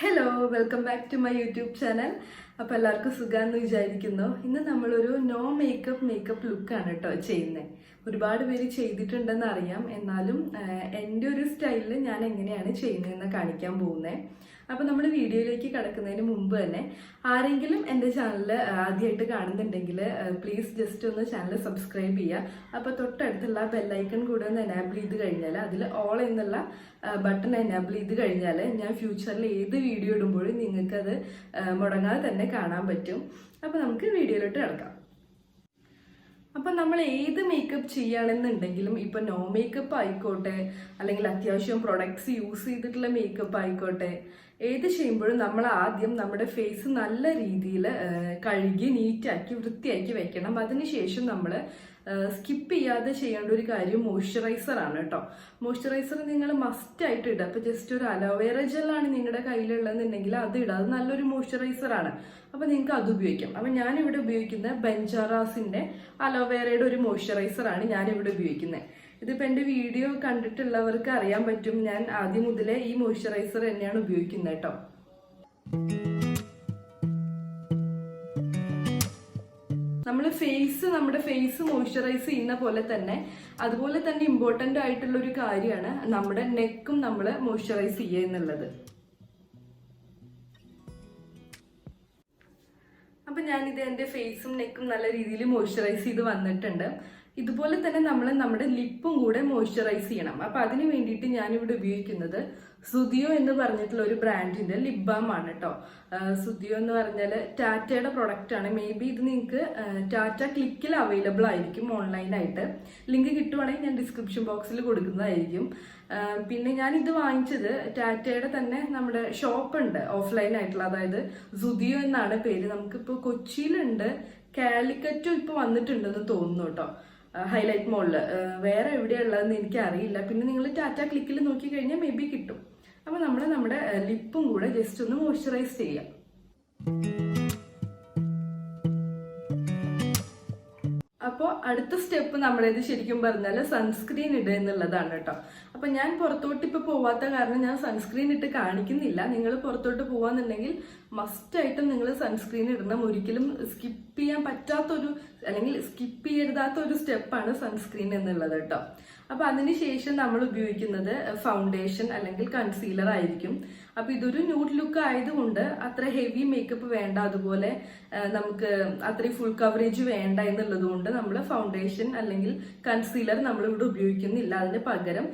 Hello, welcome back to my YouTube channel. അപ്പോൾ എല്ലാവർക്കും സുഖാന്ന് വിചാരിക്കുന്നു. ഇന്ന് നമ്മളൊരു നോ മേക്കപ്പ് ലുക്കാണ് കേട്ടോ ചെയ്യുന്നത്. ഒരുപാട് പേര് ചെയ്തിട്ടുണ്ടെന്ന് അറിയാം, എന്നാലും എൻ്റെ ഒരു സ്റ്റൈലിൽ ഞാൻ എങ്ങനെയാണ് ചെയ്യുന്നതെന്ന് കാണിക്കാൻ പോകുന്നത്. അപ്പോൾ നമ്മൾ വീഡിയോയിലേക്ക് കടക്കുന്നതിന് മുമ്പ് തന്നെ ആരെങ്കിലും എൻ്റെ ചാനൽ ആദ്യമായിട്ട് കാണുന്നുണ്ടെങ്കിൽ പ്ലീസ് ജസ്റ്റ് ഒന്ന് ചാനൽ സബ്സ്ക്രൈബ് ചെയ്യുക. അപ്പോൾ തൊട്ടടുത്തുള്ള ബെല്ലൈക്കൺ കൂടെ ഒന്ന് എനാബിൾ ചെയ്ത് കഴിഞ്ഞാൽ, അതിൽ ഓൾ എന്നുള്ള ബട്ടൺ എനാബിൾ ചെയ്ത് കഴിഞ്ഞാൽ ഞാൻ ഫ്യൂച്ചറിൽ ഏത് വീഡിയോ ഇടുമ്പോഴും നിങ്ങൾക്കത് മുടങ്ങാതെ തന്നെ കാണാൻ പറ്റും. അപ്പോൾ നമുക്ക് വീഡിയോയിലോട്ട് കിടക്കാം. അപ്പം നമ്മൾ ഏത് മേക്കപ്പ് ചെയ്യുകയാണെന്നുണ്ടെങ്കിലും, ഇപ്പം നോ മേക്കപ്പ് ആയിക്കോട്ടെ, അല്ലെങ്കിൽ അത്യാവശ്യം പ്രൊഡക്ട്സ് യൂസ് ചെയ്തിട്ടുള്ള മേക്കപ്പ് ആയിക്കോട്ടെ, ഏത് ചെയ്യുമ്പോഴും നമ്മൾ ആദ്യം നമ്മുടെ ഫേസ് നല്ല രീതിയിൽ കഴുകി നീറ്റാക്കി വൃത്തിയാക്കി വെക്കണം. അതിനുശേഷം നമ്മൾ സ്കിപ്പ് ചെയ്യാതെ ചെയ്യേണ്ട ഒരു കാര്യം മോയ്സ്ചറൈസർ ആണ് കേട്ടോ. മോയ്സ്ചറൈസർ നിങ്ങൾ മസ്റ്റ് ആയിട്ട് ഇടുക. അപ്പോൾ ജസ്റ്റ് ഒരു അലോവേറ ജെല്ലാണ് നിങ്ങളുടെ കയ്യിലുള്ളതെന്നുണ്ടെങ്കിൽ അത് ഇടുക. അത് നല്ലൊരു മോയ്സ്ചറൈസർ ആണ്. അപ്പോൾ നിങ്ങൾക്ക് അത് ഉപയോഗിക്കാം. അപ്പം ഞാനിവിടെ ഉപയോഗിക്കുന്ന ബെഞ്ചാറാസിൻ്റെ അലോവേറയുടെ ഒരു മോയ്സ്ചറൈസർ ആണ് ഞാനിവിടെ ഉപയോഗിക്കുന്നത്. ഇതിപ്പോൾ എൻ്റെ വീഡിയോ കണ്ടിട്ടുള്ളവർക്ക് അറിയാൻ പറ്റും, ഞാൻ ആദ്യം മുതലേ ഈ മോയ്സ്ചറൈസർ തന്നെയാണ് ഉപയോഗിക്കുന്നത് കേട്ടോ. നമ്മുടെ ഫേസ് മോയ്സ്ചറൈസ് ചെയ്യുന്ന പോലെ തന്നെ, അതുപോലെ തന്നെ ഇമ്പോർട്ടൻ്റ് ആയിട്ടുള്ള ഒരു കാര്യമാണ് നമ്മുടെ നെക്കും നമ്മൾ മോയ്സ്ചറൈസ് ചെയ്യുക എന്നുള്ളത്. അപ്പം ഞാനിത് എൻ്റെ ഫേസും നെക്കും നല്ല രീതിയിൽ മോയ്സ്ചറൈസ് ചെയ്ത് വന്നിട്ടുണ്ട്. ഇതുപോലെ തന്നെ നമ്മൾ നമ്മുടെ ലിപ്പും കൂടെ മോയ്സ്ചറൈസ് ചെയ്യണം. അപ്പം അതിന് വേണ്ടിയിട്ട് ഞാനിവിടെ ഉപയോഗിക്കുന്നത് സുദിയോ എന്ന് പറഞ്ഞിട്ടുള്ള ഒരു ബ്രാൻഡിൻ്റെ ലിപ് ബാം ആണ് കേട്ടോ. സുദിയോ എന്ന് പറഞ്ഞാൽ ടാറ്റയുടെ പ്രൊഡക്റ്റ് ആണ്. മേ ബി ഇത് നിങ്ങൾക്ക് ടാറ്റ ക്ലിക്കിൽ അവൈലബിൾ ആയിരിക്കും ഓൺലൈനായിട്ട്. ലിങ്ക് കിട്ടുവാണെങ്കിൽ ഞാൻ ഡിസ്ക്രിപ്ഷൻ ബോക്സിൽ കൊടുക്കുന്നതായിരിക്കും. പിന്നെ ഞാനിത് വാങ്ങിച്ചത് ടാറ്റയുടെ തന്നെ നമ്മുടെ ഷോപ്പുണ്ട് ഓഫ്ലൈൻ ആയിട്ടുള്ള, അതായത് സുദിയോ എന്നാണ് പേര്. നമുക്കിപ്പോൾ കൊച്ചിയിലുണ്ട്, കാലിക്കറ്റും ഇപ്പോൾ വന്നിട്ടുണ്ടെന്ന് തോന്നുന്നു കേട്ടോ, ഹൈലൈറ്റ് മോളിൽ. വേറെ എവിടെയുള്ളതെന്ന് എനിക്കറിയില്ല. പിന്നെ നിങ്ങൾ ടാറ്റ ക്ലിക്കിൽ നോക്കിക്കഴിഞ്ഞാൽ മേ ബി കിട്ടും. അപ്പോൾ നമ്മൾ നമ്മുടെ ലിപ്പും കൂടെ ജസ്റ്റ് ഒന്ന് മോയ്സ്ചറൈസ് ചെയ്യാം. അപ്പോൾ അടുത്ത സ്റ്റെപ്പ് നമ്മളേത് ശരിക്കും പറഞ്ഞാൽ സൺസ്ക്രീൻ ഇടുക എന്നുള്ളതാണ് കേട്ടോ. അപ്പം ഞാൻ പുറത്തോട്ട് ഇപ്പോൾ പോവാത്ത കാരണം ഞാൻ സൺസ്ക്രീൻ ഇട്ട് കാണിക്കുന്നില്ല. നിങ്ങൾ പുറത്തോട്ട് പോവാന്നുണ്ടെങ്കിൽ മസ്റ്റായിട്ടും നിങ്ങൾ സൺസ്ക്രീൻ ഇടണം. ഒരിക്കലും സ്കിപ്പ് ചെയ്യാൻ പറ്റാത്തൊരു, അല്ലെങ്കിൽ സ്കിപ്പ് ചെയ്യരുതാത്ത ഒരു സ്റ്റെപ്പാണ് സൺസ്ക്രീൻ എന്നുള്ളത് കേട്ടോ. അപ്പം അതിനുശേഷം നമ്മൾ ഉപയോഗിക്കുന്നത് ഫൗണ്ടേഷൻ അല്ലെങ്കിൽ കൺസീലർ ആയിരിക്കും. അപ്പം ഇതൊരു ന്യൂഡ് ലുക്ക് ആയതുകൊണ്ട് അത്ര ഹെവി മേക്കപ്പ് വേണ്ട, അതുപോലെ നമുക്ക് അത്രയും ഫുൾ കവറേജ് വേണ്ട എന്നുള്ളത് കൊണ്ട് നമ്മൾ ഫൗണ്ടേഷൻ അല്ലെങ്കിൽ കൺസീലർ നമ്മളിവിടെ ഉപയോഗിക്കുന്നില്ല. അതിന് പകരം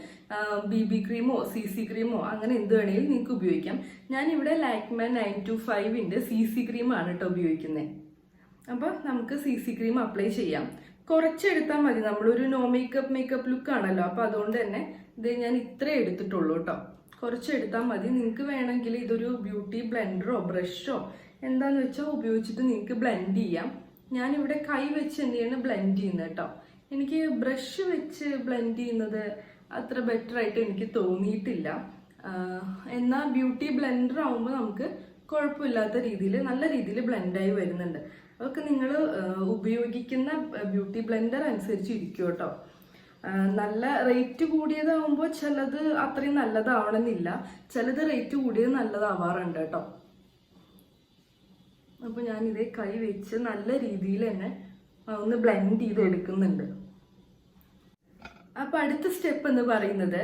BB ക്രീമോ CC ക്രീമോ അങ്ങനെ എന്ത് വേണമെങ്കിലും നിങ്ങൾക്ക് ഉപയോഗിക്കാം. ഞാനിവിടെ ലാക്മേ 925ൻ്റെ CC ക്രീമാണ് കേട്ടോ ഉപയോഗിക്കുന്നത്. അപ്പോൾ നമുക്ക് CC ക്രീം അപ്ലൈ ചെയ്യാം. കുറച്ചെടുത്താൽ മതി, നമ്മളൊരു നോ മേക്കപ്പ് ലുക്ക് ആണല്ലോ. അപ്പോൾ അതുകൊണ്ട് തന്നെ ഇത് ഞാൻ ഇത്രേ എടുത്തിട്ടുള്ളൂ കേട്ടോ. കുറച്ചെടുത്താൽ മതി. നിങ്ങൾക്ക് വേണമെങ്കിൽ ഇതൊരു ബ്യൂട്ടി ബ്ലെൻഡറോ ബ്രഷോ എന്താന്ന് വെച്ചാൽ ഉപയോഗിച്ചിട്ട് നിങ്ങൾക്ക് ബ്ലെൻഡ് ചെയ്യാം. ഞാനിവിടെ കൈ വെച്ച് തന്നെയാണ് ബ്ലെൻഡ് ചെയ്യുന്നത് കേട്ടോ. എനിക്ക് ബ്രഷ് വെച്ച് ബ്ലെൻഡ് ചെയ്യുന്നത് അത്ര ബെറ്റർ ആയിട്ട് എനിക്ക് തോന്നിയിട്ടില്ല. എന്നാൽ ബ്യൂട്ടി ബ്ലെൻഡർ ആകുമ്പോൾ നമുക്ക് കുഴപ്പമില്ലാത്ത രീതിയിൽ നല്ല രീതിയിൽ ബ്ലെൻഡായി വരുന്നുണ്ട്. അതൊക്കെ നിങ്ങൾ ഉപയോഗിക്കുന്ന ബ്യൂട്ടി ബ്ലെൻഡർ അനുസരിച്ച് ഇരിക്കും കേട്ടോ. നല്ല റേറ്റ് കൂടിയതാവുമ്പോൾ ചിലത് അത്രയും നല്ലതാവണമെന്നില്ല, ചിലത് റേറ്റ് കൂടിയത് നല്ലതാവാറുണ്ട് കേട്ടോ. അപ്പോൾ ഞാനിതേ കൈ വെച്ച് നല്ല രീതിയിൽ തന്നെ ഒന്ന് ബ്ലെൻഡ് ചെയ്ത് എടുക്കുന്നുണ്ട്. അപ്പോൾ അടുത്ത സ്റ്റെപ്പ് എന്ന് പറയുന്നത്,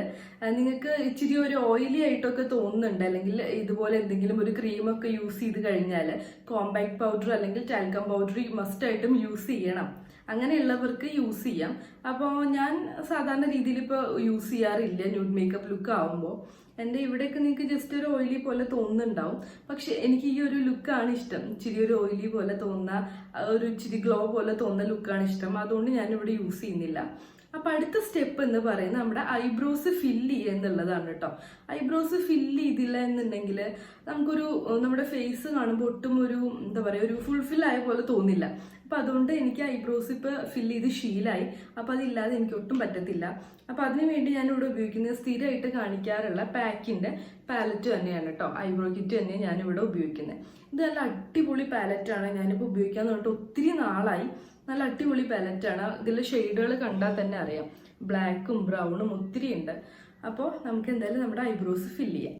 നിങ്ങൾക്ക് ഇച്ചിരി ഒരു ഓയിലി ആയിട്ടൊക്കെ തോന്നുന്നുണ്ട്, അല്ലെങ്കിൽ ഇതുപോലെ എന്തെങ്കിലും ഒരു ക്രീമൊക്കെ യൂസ് ചെയ്ത് കഴിഞ്ഞാൽ കോമ്പാക്ട് പൗഡർ അല്ലെങ്കിൽ ടാൽക്കം പൗഡർ മസ്റ്റായിട്ടും യൂസ് ചെയ്യണം. അങ്ങനെയുള്ളവർക്ക് യൂസ് ചെയ്യാം. അപ്പോൾ ഞാൻ സാധാരണ രീതിയിൽ ഇപ്പോൾ യൂസ് ചെയ്യാറില്ല ന്യൂഡ് മേക്കപ്പ് ലുക്ക് ആവുമ്പോൾ. എൻ്റെ ഇവിടെയൊക്കെ നിങ്ങൾക്ക് ജസ്റ്റ് ഒരു ഓയിലി പോലെ തോന്നുന്നുണ്ടാവും, പക്ഷെ എനിക്ക് ഈ ഒരു ലുക്കാണ് ഇഷ്ടം. ഇച്ചിരി ഒരു ഓയിലി പോലെ തോന്നുന്ന, ഒരു ഇച്ചിരി ഗ്ലോ പോലെ തോന്നുന്ന ലുക്കാണ് ഇഷ്ടം. അതുകൊണ്ട് ഞാനിവിടെ യൂസ് ചെയ്യുന്നില്ല. അപ്പം അടുത്ത സ്റ്റെപ്പ് എന്ന് പറയുന്നത് നമ്മുടെ ഐബ്രോസ് ഫില്ല് ചെയ്യുക എന്നുള്ളതാണ് കേട്ടോ. ഐബ്രോസ് ഫില്ല് ചെയ്തില്ല എന്നുണ്ടെങ്കിൽ നമുക്കൊരു നമ്മുടെ ഫേസ് കാണുമ്പോൾ ഒട്ടും ഒരു എന്താ പറയുക, ഒരു ഫുൾഫിൽ ആയ പോലെ തോന്നില്ല. അപ്പം അതുകൊണ്ട് എനിക്ക് ഐബ്രോസ് ഇപ്പോൾ ഫില്ല് ചെയ്ത് ശീലമായി. അപ്പോൾ അതില്ലാതെ എനിക്ക് ഒട്ടും പറ്റത്തില്ല. അപ്പോൾ അതിന് വേണ്ടി ഞാനിവിടെ ഉപയോഗിക്കുന്നത് സ്ഥിരമായിട്ട് കാണിക്കാറുള്ള പാക്കിൻ്റെ പാലറ്റ് തന്നെയാണ് കേട്ടോ. ഐബ്രോ കിറ്റ് തന്നെയാണ് ഞാനിവിടെ ഉപയോഗിക്കുന്നത്. ഇത് നല്ല അടിപൊളി പാലറ്റാണ്. ഞാനിപ്പോൾ ഉപയോഗിക്കാൻ തുടങ്ങിയിട്ട് ഒത്തിരി നാളായി. നല്ല അടിപൊളി പാലറ്റാണ്. ഇതിൽ ഷെയ്ഡുകൾ കണ്ടാൽ തന്നെ അറിയാം, ബ്ലാക്കും ബ്രൗണും ഒത്തിരി ഉണ്ട്. അപ്പോൾ നമുക്ക് എന്തായാലും നമ്മുടെ ഐബ്രോസ് ഫില്ല് ചെയ്യാം.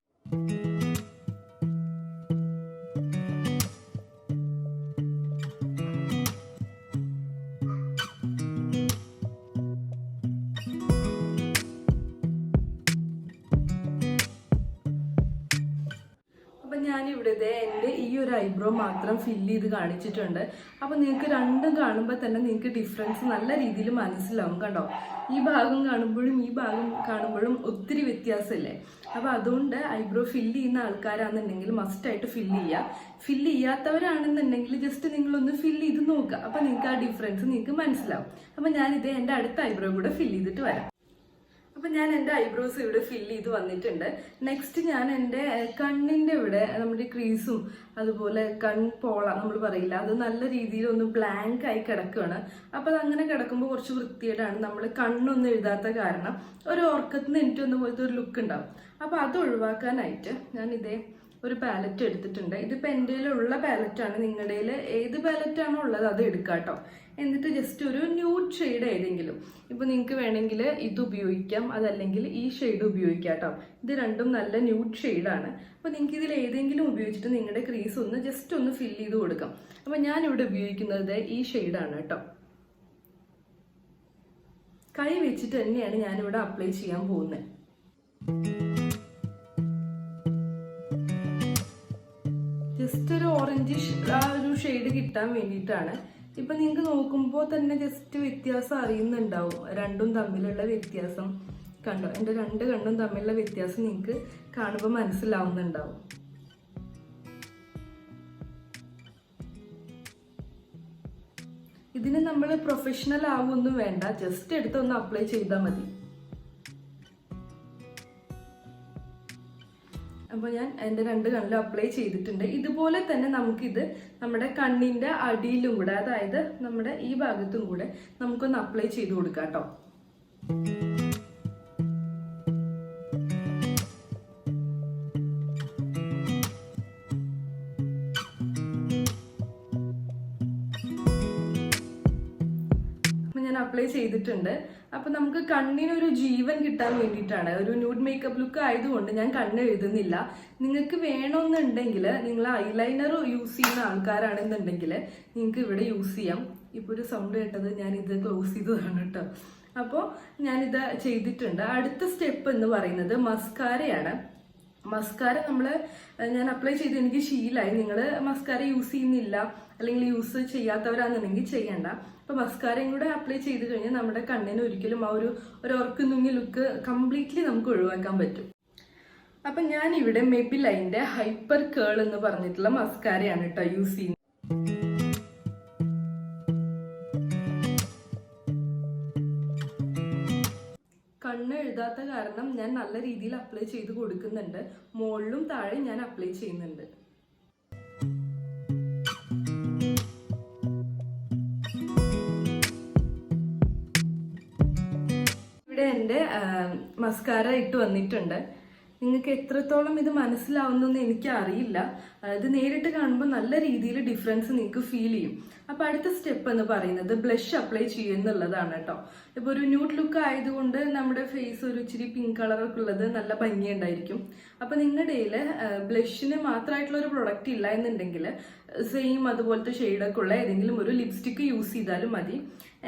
ഞാനിവിടെ എൻ്റെ ഈ ഒരു ഐബ്രോ മാത്രം ഫില്ല് ചെയ്ത് കാണിച്ചിട്ടുണ്ട്. അപ്പോൾ നിങ്ങൾക്ക് രണ്ടും കാണുമ്പോൾ തന്നെ നിങ്ങൾക്ക് ഡിഫറൻസ് നല്ല രീതിയിൽ മനസ്സിലാവും. കണ്ടോ, ഈ ഭാഗം കാണുമ്പോഴും ഈ ഭാഗം കാണുമ്പോഴും ഒത്തിരി വ്യത്യാസമില്ലേ. അപ്പോൾ അതുകൊണ്ട് ഐബ്രോ ഫില്ല് ചെയ്യുന്ന ആൾക്കാരാണെന്നുണ്ടെങ്കിൽ മസ്റ്റായിട്ട് ഫില്ല് ചെയ്യുക. ഫില്ല് ചെയ്യാത്തവരാണെന്നുണ്ടെങ്കിൽ ജസ്റ്റ് നിങ്ങളൊന്ന് ഫില്ല് ചെയ്ത് നോക്കുക. അപ്പോൾ നിങ്ങൾക്ക് ആ ഡിഫറൻസ് നിങ്ങൾക്ക് മനസ്സിലാവും. അപ്പോൾ ഞാനിത് എൻ്റെ അടുത്ത ഐബ്രോ കൂടെ ഫില്ല് ചെയ്തിട്ട് വരാം. അപ്പം ഞാൻ എൻ്റെ ഐബ്രോസ് ഇവിടെ ഫില്ല് ചെയ്ത് വന്നിട്ടുണ്ട്. നെക്സ്റ്റ് ഞാൻ എൻ്റെ കണ്ണിൻ്റെ ഇവിടെ നമ്മുടെ ക്രീസും അതുപോലെ കൺപോള നമ്മൾ പറയില്ല, അത് നല്ല രീതിയിൽ ഒന്ന് ബ്ലാങ്ക് ആയി കിടക്കുകയാണ്. അപ്പം അത് അങ്ങനെ കിടക്കുമ്പോൾ കുറച്ച് വൃത്തികേടാണ്. നമ്മൾ കണ്ണൊന്നും എഴുതാത്ത കാരണം ഒരു ഉറക്കത്തിൽ നിന്ന് എനിക്ക് വന്ന പോലത്തെ ഒരു ലുക്ക് ഉണ്ടാവും. അപ്പം അത് ഒഴിവാക്കാനായിട്ട് ഞാൻ ഒരു പാലറ്റ് എടുത്തിട്ടുണ്ട്. ഇതിപ്പോൾ എൻ്റെ ഉള്ള പാലറ്റാണ്. നിങ്ങളുടെ ഏത് പാലറ്റാണോ ഉള്ളത് അത് എടുക്കാം കേട്ടോ. എന്നിട്ട് ജസ്റ്റ് ഒരു ന്യൂഡ് ഷെയ്ഡ് ഏതെങ്കിലും, ഇപ്പോൾ നിങ്ങൾക്ക് വേണമെങ്കിൽ ഇത് ഉപയോഗിക്കാം, അതല്ലെങ്കിൽ ഈ ഷെയ്ഡ് ഉപയോഗിക്കാം കേട്ടോ. ഇത് രണ്ടും നല്ല ന്യൂഡ് ഷെയ്ഡാണ്. അപ്പോൾ നിങ്ങൾക്ക് ഇതിൽ ഏതെങ്കിലും ഉപയോഗിച്ചിട്ട് നിങ്ങളുടെ ക്രീസ് ഒന്ന് ജസ്റ്റ് ഒന്ന് ഫില്ല് ചെയ്ത് കൊടുക്കാം. അപ്പോൾ ഞാനിവിടെ ഉപയോഗിക്കുന്നത് ഈ ഷെയ്ഡാണ് കേട്ടോ. കൈ വെച്ചിട്ട് തന്നെയാണ് ഞാനിവിടെ അപ്ലൈ ചെയ്യാൻ പോകുന്നത്. ജസ്റ്റ് ഒരു ഓറഞ്ചിഷ് ആ ഒരു ഷെയ്ഡ് കിട്ടാൻ വേണ്ടിയിട്ടാണ്. ഇപ്പം നിങ്ങൾക്ക് നോക്കുമ്പോൾ തന്നെ ജസ്റ്റ് വ്യത്യാസം അറിയുന്നുണ്ടാവും, രണ്ടും തമ്മിലുള്ള വ്യത്യാസം. കണ്ടോ, എൻ്റെ രണ്ട് കണ്ണും തമ്മിലുള്ള വ്യത്യാസം നിങ്ങൾക്ക് കാണുമ്പോൾ മനസ്സിലാവുന്നുണ്ടാവും. ഇതിന് നമ്മൾ പ്രൊഫഷണൽ ആവുമൊന്നും വേണ്ട, ജസ്റ്റ് എടുത്തൊന്ന് അപ്ലൈ ചെയ്താൽ മതി. അപ്പോൾ ഞാൻ എൻ്റെ രണ്ട് കണ്ണിലും അപ്ലൈ ചെയ്തിട്ടുണ്ട്. ഇതുപോലെ തന്നെ നമുക്കിത് നമ്മുടെ കണ്ണിൻ്റെ അടിയിലും കൂടെ, അതായത് നമ്മുടെ ഈ ഭാഗത്തും കൂടെ നമുക്കൊന്ന് അപ്ലൈ ചെയ്ത് കൊടുക്കാം കേട്ടോ. ഞാൻ അപ്ലൈ ചെയ്തിട്ടുണ്ട്. അപ്പൊ നമുക്ക് കണ്ണിനൊരു ജീവൻ കിട്ടാൻ വേണ്ടിയിട്ടാണ്. ഒരു ന്യൂഡ് മേക്കപ്പ് ലുക്ക് ആയതുകൊണ്ട് ഞാൻ കണ്ണ് എഴുതുന്നില്ല. നിങ്ങൾക്ക് വേണമെന്നുണ്ടെങ്കിൽ നിങ്ങൾ ഐലൈനർ യൂസ് ചെയ്യുന്ന ആൾക്കാരാണെന്നുണ്ടെങ്കിൽ നിങ്ങൾക്ക് ഇവിടെ യൂസ് ചെയ്യാം. ഇപ്പോൾ ഒരു സൗണ്ട് കേട്ടത് ഞാനിത് ക്ലോസ് ചെയ്തതാണ് കേട്ടോ. അപ്പോൾ ഞാനിത് ചെയ്തിട്ടുണ്ട്. അടുത്ത സ്റ്റെപ്പ് എന്ന് പറയുന്നത് മസ്കാരയാണ്. മസ്കാര ഞാൻ അപ്ലൈ ചെയ്ത് എനിക്ക് ശീലമായി. നിങ്ങൾ മസ്കാര യൂസ് ചെയ്യുന്നില്ല അല്ലെങ്കിൽ യൂസ് ചെയ്യാത്തവരാണെന്നുണ്ടെങ്കിൽ ചെയ്യണ്ട. അപ്പൊ മസ്കാരയും കൂടെ അപ്ലൈ ചെയ്ത് കഴിഞ്ഞാൽ നമ്മുടെ കണ്ണിന് ഒരിക്കലും ആ ഒരു ഉറക്കുന്നുങ്ങി ലുക്ക് കംപ്ലീറ്റ്ലി നമുക്ക് ഒഴിവാക്കാൻ പറ്റും. അപ്പൊ ഞാൻ ഇവിടെ മെബിലൈൻ്റെ ഹൈപ്പർ കേൾ എന്ന് പറഞ്ഞിട്ടുള്ള മസ്കാരയാണ് കേട്ടോ യൂസ് ചെയ്യുന്നത്. കണ്ണ് എഴുതാത്ത കാരണം ഞാൻ നല്ല രീതിയിൽ അപ്ലൈ ചെയ്ത് കൊടുക്കുന്നുണ്ട്. മുകളിലും താഴെ ഞാൻ അപ്ലൈ ചെയ്യുന്നുണ്ട്. ഇവിടെ എൻ്റെ മസ്കാര ഇട്ട് വന്നിട്ടുണ്ട്. നിങ്ങൾക്ക് എത്രത്തോളം ഇത് മനസ്സിലാവുന്നെന്ന് എനിക്ക് അറിയില്ല. ഇത് നേരിട്ട് കാണുമ്പോൾ നല്ല രീതിയിൽ ഡിഫറൻസ് നിങ്ങൾക്ക് ഫീൽ ചെയ്യും. അപ്പോൾ അടുത്ത സ്റ്റെപ്പ് എന്ന് പറയുന്നത് ബ്ലഷ് അപ്ലൈ ചെയ്യുക എന്നുള്ളതാണ് കേട്ടോ. ഇപ്പോൾ ഒരു ന്യൂഡ് ലുക്ക് ആയതുകൊണ്ട് നമ്മുടെ ഫേസ് ഒരു ഇച്ചിരി പിങ്ക് കളറൊക്കെ ഉള്ളത് നല്ല ഭംഗിയുണ്ടായിരിക്കും. അപ്പോൾ നിങ്ങളുടെ കയ്യിൽ ബ്ലഷിന് മാത്രമായിട്ടുള്ള ഒരു പ്രൊഡക്റ്റ് ഇല്ല എന്നുണ്ടെങ്കിൽ സെയിം അതുപോലത്തെ ഷെയ്ഡൊക്കെ ഉള്ള ഏതെങ്കിലും ഒരു ലിപ്സ്റ്റിക്ക് യൂസ് ചെയ്താലും മതി.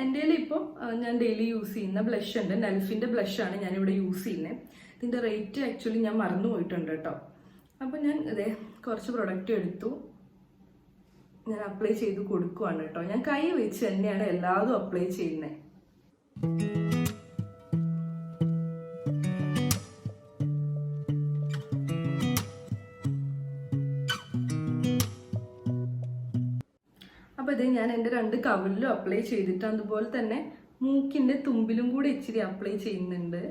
എൻ്റെ കയ്യിൽ ഇപ്പോൾ ഞാൻ ഡെയിലി യൂസ് ചെയ്യുന്ന ബ്ലഷ് ഉണ്ട്. നെൽഫിൻ്റെ ബ്ലഷാണ് ഞാനിവിടെ യൂസ് ചെയ്യുന്നത്. ഇതിൻ്റെ റേറ്റ് ആക്ച്വലി ഞാൻ മറന്നു പോയിട്ടുണ്ട് കേട്ടോ. അപ്പോൾ ഞാൻ കുറച്ച് പ്രൊഡക്റ്റ് എടുത്തു, ഞാൻ അപ്ലൈ ചെയ്ത് കൊടുക്കുവാണ് കേട്ടോ. ഞാൻ കൈ വെച്ച് തന്നെയാണ് എല്ലാതും അപ്ലൈ ചെയ്യുന്നത്. അപ്പോൾ ഇത് ഞാൻ എൻ്റെ രണ്ട് കവിളിലും അപ്ലൈ ചെയ്തിട്ട് അതുപോലെ തന്നെ മൂക്കിൻ്റെ തുമ്പിലും കൂടെ ഇച്ചിരി അപ്ലൈ ചെയ്യുന്നുണ്ട്.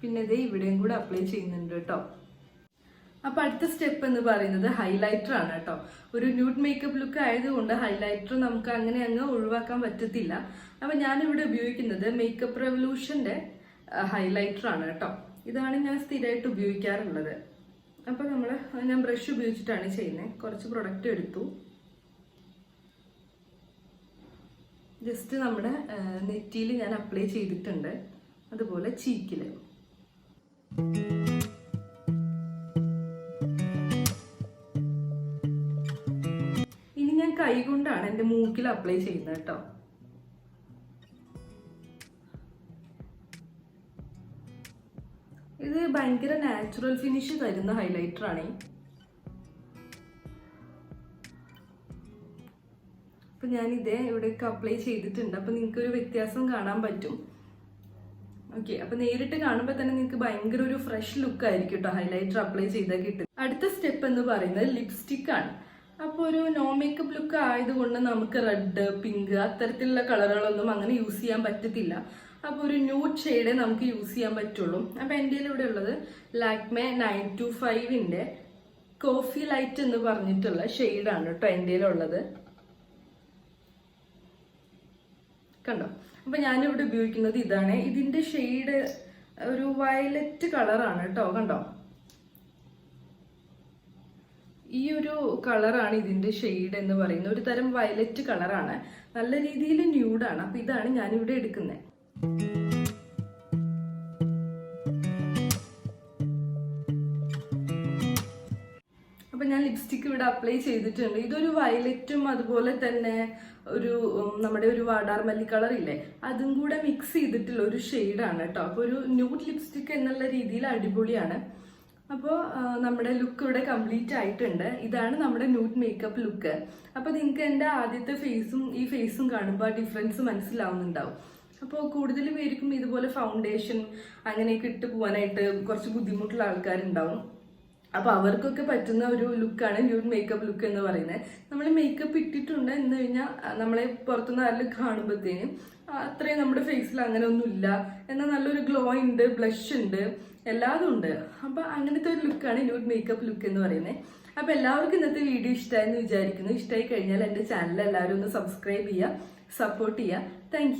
പിന്നെ ഇത് ഇവിടെയും കൂടെ അപ്ലൈ ചെയ്യുന്നുണ്ട് കേട്ടോ. അപ്പൊ അടുത്ത സ്റ്റെപ്പ് എന്ന് പറയുന്നത് ഹൈലൈറ്റർ ആണ് കേട്ടോ. ഒരു ന്യൂഡ് മേക്കപ്പ് ലുക്ക് ആയതുകൊണ്ട് ഹൈലൈറ്റർ നമുക്ക് അങ്ങനെ അങ്ങ് ഒഴിവാക്കാൻ പറ്റത്തില്ല. അപ്പൊ ഞാനിവിടെ ഉപയോഗിക്കുന്നത് മേക്കപ്പ് റെവല്യൂഷന്റെ ഹൈലൈറ്റർ ആണ് കേട്ടോ. ഇതാണ് ഞാൻ സ്ഥിരമായിട്ട് ഉപയോഗിക്കാറുള്ളത്. അപ്പൊ ഞാൻ ബ്രഷ് ഉപയോഗിച്ചിട്ടാണ് ചെയ്യുന്നത്. കുറച്ച് പ്രൊഡക്റ്റ് എടുത്തു, ജസ്റ്റ് നമ്മുടെ നെറ്റിയിൽ ഞാൻ അപ്ലൈ ചെയ്തിട്ടുണ്ട്, അതുപോലെ ചീക്കില്. ഇനി ഞാൻ കൈ കൊണ്ടാണ് എൻ്റെ മൂക്കിൽ അപ്ലൈ ചെയ്യുന്നത് കേട്ടോ. ഇത് ഭയങ്കര നാച്ചുറൽ ഫിനിഷ് തരുന്ന ഹൈലൈറ്റർ ആണ്. അപ്പൊ ഞാൻ ഇതേ ഇവിടേക്ക് അപ്ലൈ ചെയ്തിട്ടുണ്ട്. അപ്പൊ നിങ്ങൾക്ക് ഒരു വ്യത്യാസം കാണാൻ പറ്റും. ഓക്കെ, അപ്പൊ നേരിട്ട് കാണുമ്പോൾ തന്നെ നിങ്ങൾക്ക് ഭയങ്കര ഒരു ഫ്രഷ് ലുക്ക് ആയിരിക്കും കേട്ടോ ഹൈലൈറ്റർ അപ്ലൈ ചെയ്താൽ കിട്ടും. അടുത്ത സ്റ്റെപ്പ് എന്ന് പറയുന്നത് ലിപ്സ്റ്റിക് ആണ്. അപ്പോൾ ഒരു നോ മേക്കപ്പ് ലുക്ക് ആയതുകൊണ്ട് നമുക്ക് റെഡ്, പിങ്ക് അത്തരത്തിലുള്ള കളറുകളൊന്നും അങ്ങനെ യൂസ് ചെയ്യാൻ പറ്റത്തില്ല. അപ്പോൾ ഒരു ന്യൂഡ് ഷെയ്ഡേ നമുക്ക് യൂസ് ചെയ്യാൻ പറ്റുള്ളൂ. അപ്പൊ എൻ്റെ ഇവിടെ ഉള്ളത് ലാക്മേ 925ന്റെ കോഫി ലൈറ്റ് എന്ന് പറഞ്ഞിട്ടുള്ള ഷെയ്ഡാണ് കേട്ടോ എൻ്റെ ഉള്ളത്. കണ്ടോ? അപ്പൊ ഞാനിവിടെ ഉപയോഗിക്കുന്നത് ഇതാണ്. ഇതിന്റെ ഷെയ്ഡ് ഒരു വയലറ്റ് കളറാണ് കേട്ടോ. കണ്ടോ? ഈ ഒരു കളറാണ് ഇതിന്റെ ഷെയ്ഡ് എന്ന് പറയുന്നത്. ഒരു തരം വയലറ്റ് കളറാണ്, നല്ല രീതിയിൽ ന്യൂഡാണ്. അപ്പൊ ഇതാണ് ഞാനിവിടെ എടുക്കുന്നത്. അപ്പൊ ഞാൻ ലിപ്സ്റ്റിക് ഇവിടെ അപ്ലൈ ചെയ്തിട്ടുണ്ട്. ഇതൊരു വയലറ്റും അതുപോലെ തന്നെ ഒരു നമ്മുടെ ഒരു വാടാർമല്ലി കളർ ഇല്ലേ, അതും കൂടെ മിക്സ് ചെയ്തിട്ടുള്ള ഒരു ഷെയ്ഡാണ് കേട്ടോ. അപ്പൊ ഒരു ന്യൂഡ് ലിപ്സ്റ്റിക് എന്നുള്ള രീതിയിൽ അടിപൊളിയാണ്. അപ്പോൾ നമ്മുടെ ലുക്ക് ഇവിടെ കംപ്ലീറ്റ് ആയിട്ടുണ്ട്. ഇതാണ് നമ്മുടെ ന്യൂഡ് മേക്കപ്പ് ലുക്ക്. അപ്പൊ നിങ്ങൾക്ക് എൻ്റെ ആദ്യത്തെ ഫേസും ഈ ഫേസും കാണുമ്പോൾ ആ ഡിഫറൻസ് മനസ്സിലാവുന്നുണ്ടാവും. അപ്പോൾ കൂടുതൽ പേർക്കും ഇതുപോലെ ഫൗണ്ടേഷൻ അങ്ങനെയൊക്കെ ഇട്ട് പോകാനായിട്ട് കുറച്ച് ബുദ്ധിമുട്ടുള്ള ആൾക്കാരുണ്ടാവും. അപ്പൊ അവർക്കൊക്കെ പറ്റുന്ന ഒരു ലുക്കാണ് ന്യൂഡ് മേക്കപ്പ് ലുക്ക് എന്ന് പറയുന്നത്. നമ്മൾ മേക്കപ്പ് ഇട്ടിട്ടുണ്ട് എന്ന് കഴിഞ്ഞാൽ നമ്മളെ പുറത്തുനിന്ന് ആരെങ്കിലും കാണുമ്പോഴത്തേനും അത്രയും നമ്മുടെ ഫേസിൽ അങ്ങനെ ഒന്നുമില്ല, എന്നാൽ നല്ലൊരു ഗ്ലോ ഉണ്ട്, ബ്ലഷ് ഉണ്ട്, എല്ലാതും ഉണ്ട്. അപ്പൊ അങ്ങനത്തെ ഒരു ലുക്കാണ് ന്യൂഡ് മേക്കപ്പ് ലുക്ക് എന്ന് പറയുന്നത്. അപ്പൊ എല്ലാവർക്കും ഇന്നത്തെ വീഡിയോ ഇഷ്ടമായെന്ന് വിചാരിക്കുന്നു. ഇഷ്ടമായി കഴിഞ്ഞാൽ എൻ്റെ ചാനൽ എല്ലാവരും ഒന്ന് സബ്സ്ക്രൈബ് ചെയ്യുക, സപ്പോർട്ട് ചെയ്യുക. താങ്ക്